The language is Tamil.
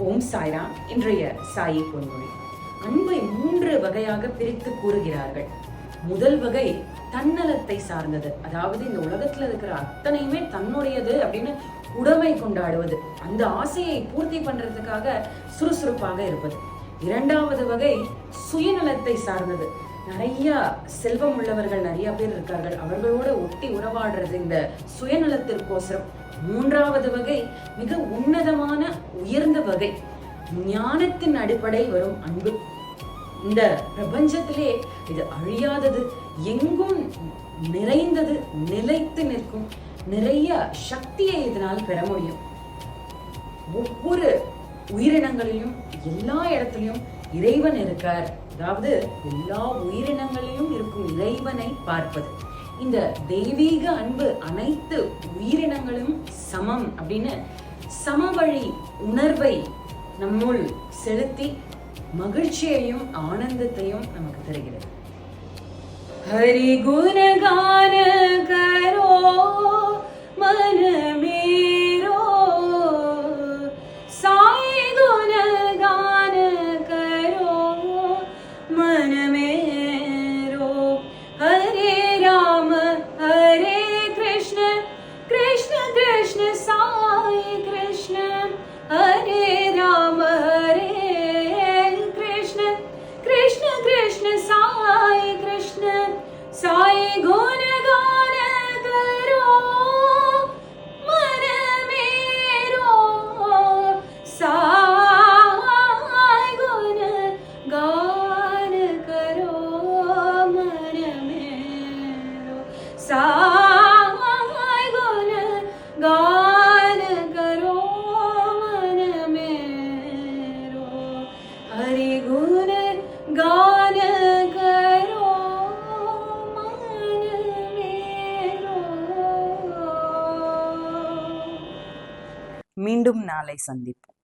ஓம் சாய்ராம். இன்றைய சாயி பொன்மொழி. அன்பை 3 வகையாக பிரித்து கூறுகிறார்கள். முதல் வகை தன்னலத்தை சார்ந்தது. அதாவது இந்த உலகத்துல இருக்கிற அத்தனையுமே தன்னுடையது அப்படின்னு உடைமை கொண்டாடுவது, அந்த ஆசையை பூர்த்தி பண்றதுக்காக சுறுசுறுப்பாக இருப்பது. இரண்டாவது வகை சுயநலத்தை சார்ந்தது. நிறைய செல்வம் உள்ளவர்கள் நிறைய பேர் இருக்கார்கள், அவர்களோட ஒட்டி உறவாடுறது இந்த சுயநலத்திற்கோசரம். மூன்றாவது வகை மிக உன்னதமான உயர்ந்த வகை, ஞானத்தின் அடிப்படை வரும் அன்பு. இந்த பிரபஞ்சத்திலே இது அழியாதது, எங்கும் நிறைந்தது, நிலைத்து நிற்கும், நிறைய சக்தியை இதனால் பெற முடியும். ஒவ்வொரு உயிரினங்களிலும் எல்லா இடத்திலையும் இறைவன் இருக்கார். அதாவது எல்லா உயிரினங்களிலும் இருக்கும் இறைவனை பார்ப்பது. இந்த தெய்வீக அன்பு அனைத்து உயிரினங்களும் சமம் அப்படின்னு சமவழி உணர்வை நம்முள் செலுத்தி மகிழ்ச்சியையும் ஆனந்தத்தையும் நமக்கு தருகிறது. ஹரி குணகான கரோ மனமேரோ, சாய் குணகான கரோ மனமேரோ. ஹரே ராம ஹரே கிருஷ்ண கிருஷ்ண கிருஷ்ண சாய் கிருஷ்ண. ஹரே ராம ஹரே கிருஷ்ண கிருஷ்ண கிருஷ்ண சாய் கிருஷ்ண. சாய் குணகான கரோ மனமேரோ, சாய் குணகான கரோ மனமேரோ, சாய் குணகான கரோ மனமேரோ. ஹரி குணகான கரோ மனமேரோ. மீண்டும் நாளை சந்திப்போம்.